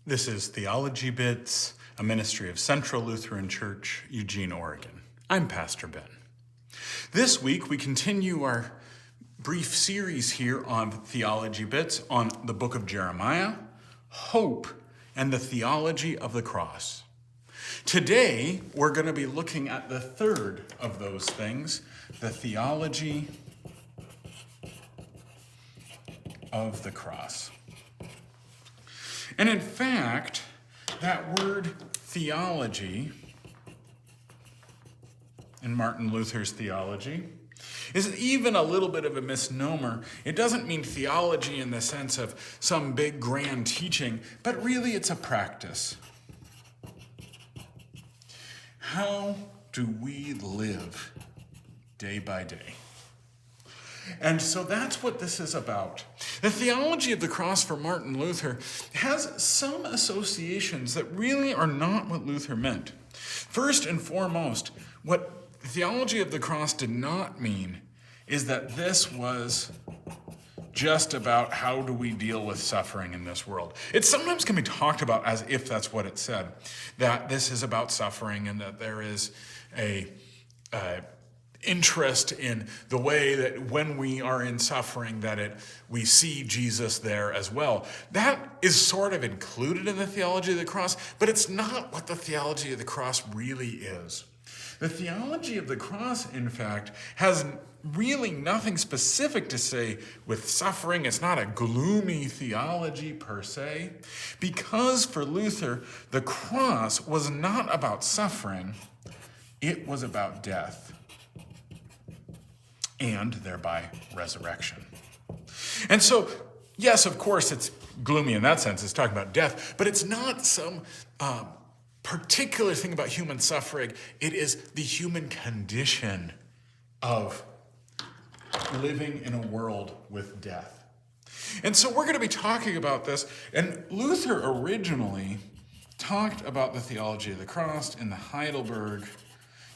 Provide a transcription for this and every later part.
This is Theology Bits, a ministry of Central Lutheran Church, Eugene, Oregon. I'm Pastor Ben. This week we continue our brief series here on Theology Bits on the book of Jeremiah, hope, and the theology of the cross. Today we're going to be looking at the third of those things, the theology of the cross. And in fact, that word theology in Martin Luther's theology is even a little bit of a misnomer. It doesn't mean theology in the sense of some big grand teaching, but really it's a practice. How do we live day by day? And so that's what this is about. The theology of the cross for Martin Luther has some associations that really are not what Luther meant. First and foremost, what the theology of the cross did not mean is that this was just about how do we deal with suffering in this world. It sometimes can be talked about as if that's what it said, that this is about suffering and that there is a interest in the way that when we are in suffering we see Jesus there as well. That is sort of included in the theology of the cross, but it's not what the theology of the cross really is. The theology of the cross, in fact, has really nothing specific to say with suffering. It's not a gloomy theology per se, because for Luther, the cross was not about suffering, it was about death, and thereby resurrection. And so, yes, of course, it's gloomy in that sense. It's talking about death, but it's not some particular thing about human suffering. It is the human condition of living in a world with death. And so we're going to be talking about this. And Luther originally talked about the theology of the cross in the Heidelberg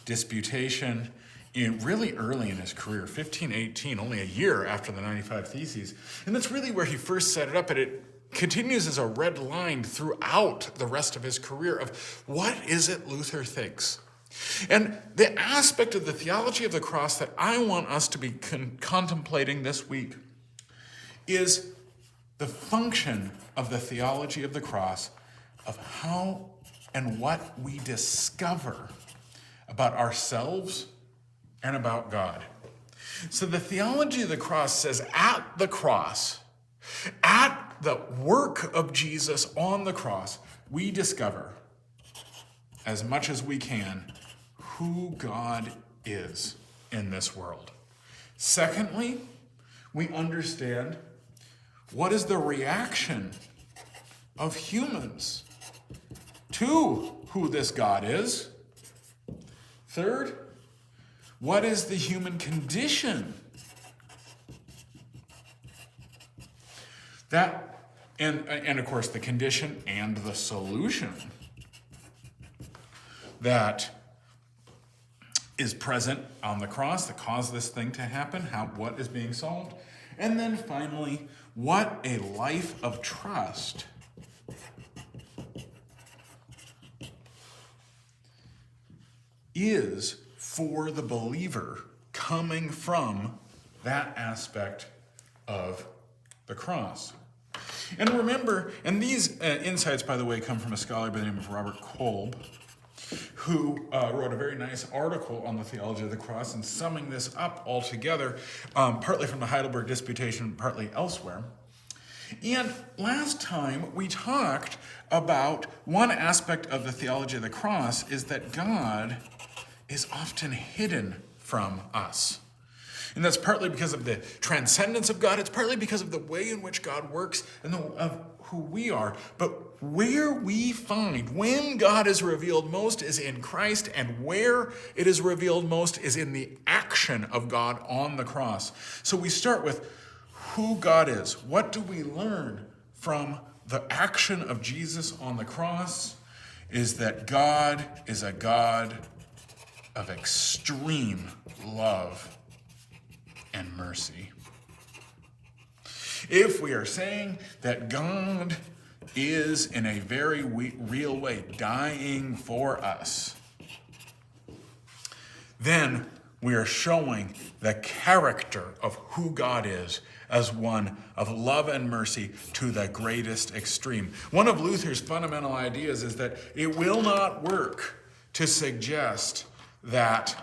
Disputation really early in his career, 1518, only a year after the 95 Theses. And that's really where he first set it up, and it continues as a red line throughout the rest of his career of what is it Luther thinks. And the aspect of the theology of the cross that I want us to be contemplating this week is the function of the theology of the cross, of how and what we discover about ourselves and about God. So the theology of the cross says at the cross, at the work of Jesus on the cross, we discover, as much as we can, who God is in this world. Secondly, we understand what is the reaction of humans to who this God is. Third, what is the human condition? That, and of course, the condition and the solution that is present on the cross that caused this thing to happen, what is being solved. And then finally, what a life of trust is for the believer coming from that aspect of the cross. And remember, and these insights, by the way, come from a scholar by the name of Robert Kolb, who wrote a very nice article on the theology of the cross and summing this up all together, partly from the Heidelberg Disputation, partly elsewhere. And last time we talked about one aspect of the theology of the cross is that God is often hidden from us. And that's partly because of the transcendence of God. It's partly because of the way in which God works and of who we are. But where we find when God is revealed most is in Christ, and where it is revealed most is in the action of God on the cross. So we start with who God is. What do we learn from the action of Jesus on the cross? Is that God is a God of extreme love and mercy. If we are saying that God is in a very real way dying for us, then we are showing the character of who God is as one of love and mercy to the greatest extreme. One of Luther's fundamental ideas is that it will not work to suggest that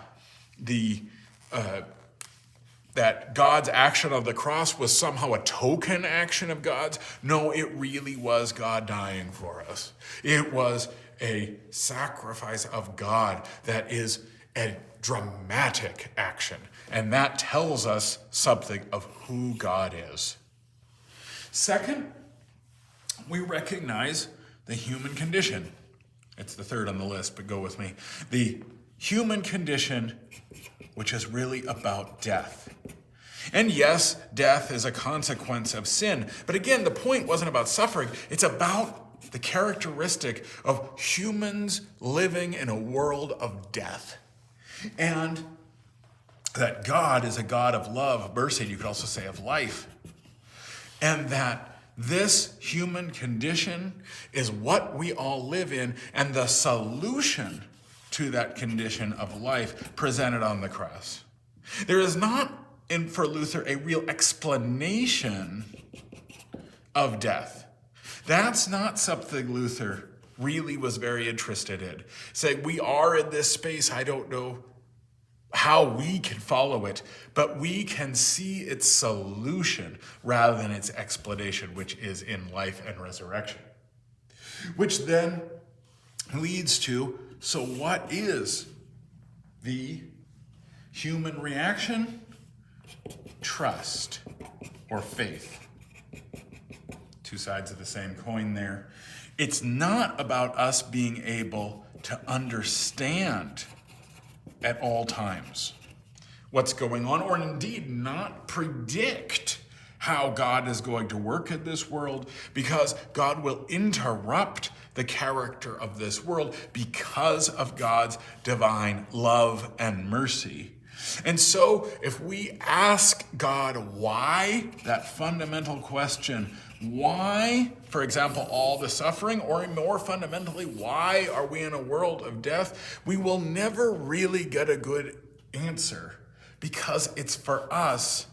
that God's action of the cross was somehow a token action of God's. No, it really was God dying for us. It was a sacrifice of God that is a dramatic action. And that tells us something of who God is. Second, we recognize the human condition. It's the third on the list, but go with me. The human condition, which is really about death. And yes, death is a consequence of sin. But again, the point wasn't about suffering. It's about the characteristic of humans living in a world of death. And that God is a God of love, mercy, and you could also say of life. And that this human condition is what we all live in, and the solution to that condition of life presented on the cross. There is not, for Luther, a real explanation of death. That's not something Luther really was very interested in. Saying, we are in this space, I don't know how we can follow it, but we can see its solution rather than its explanation, which is in life and resurrection. Which then leads to, so what is the human reaction? Trust or faith. Two sides of the same coin there. It's not about us being able to understand at all times what's going on, or indeed not predict how God is going to work in this world, because God will interrupt the character of this world because of God's divine love and mercy. And so if we ask God why, that fundamental question, why, for example, all the suffering, or more fundamentally, why are we in a world of death, we will never really get a good answer, because it's for us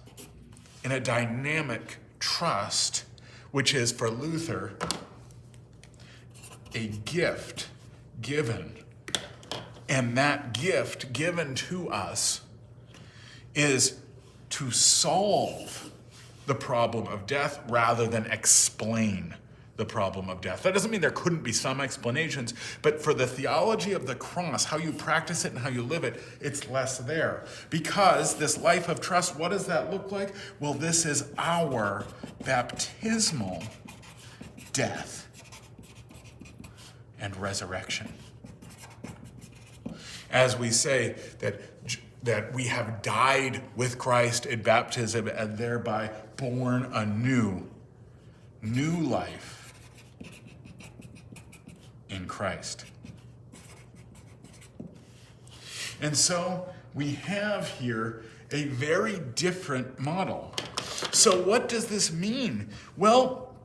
in a dynamic trust, which is for Luther a gift given. And that gift given to us is to solve the problem of death rather than explain the problem of death. That doesn't mean there couldn't be some explanations, but for the theology of the cross, how you practice it and how you live it, it's less there. Because this life of trust, what does that look like? Well, this is our baptismal death and resurrection. As we say that we have died with Christ in baptism and thereby born a new life in Christ. And so we have here a very different model. So what does this mean? Well,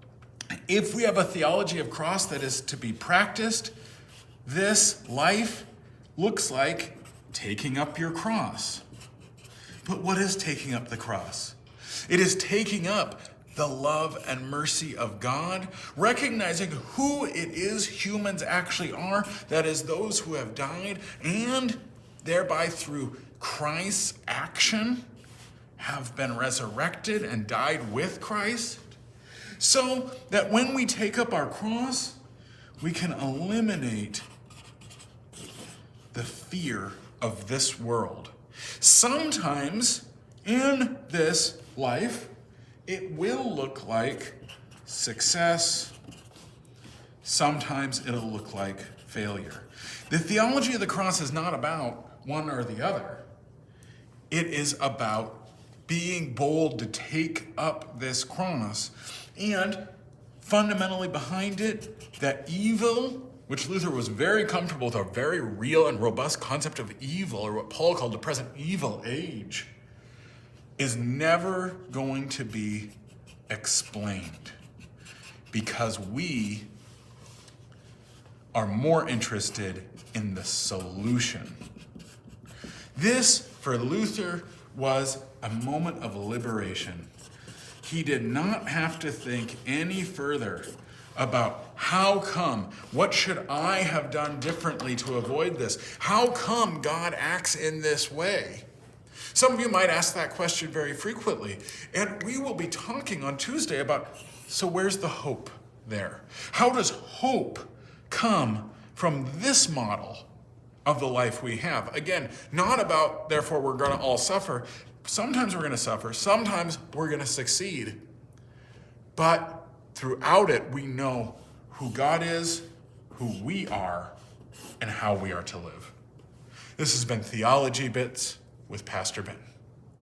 if we have a theology of cross that is to be practiced, this life looks like taking up your cross. But what is taking up the cross? It is taking up the love and mercy of God, recognizing who it is humans actually are, that is, those who have died, and thereby through Christ's action have been resurrected and died with Christ, so that when we take up our cross, we can eliminate the fear of this world. Sometimes in this life, it will look like success. Sometimes it'll look like failure. The theology of the cross is not about one or the other. It is about being bold to take up this cross, and fundamentally behind it, that evil, which Luther was very comfortable with, a very real and robust concept of evil, or what Paul called the present evil age, is never going to be explained. because we are more interested in the solution. This, for Luther, was a moment of liberation. He did not have to think any further about how come, what should I have done differently to avoid this? How come God acts in this way? Some of you might ask that question very frequently, and we will be talking on Tuesday about, so where's the hope there? How does hope come from this model of the life we have? Again, not about, therefore, we're going to all suffer. Sometimes we're going to suffer. Sometimes we're going to succeed. But throughout it, we know who God is, who we are, and how we are to live. This has been Theology Bits with Pastor Ben.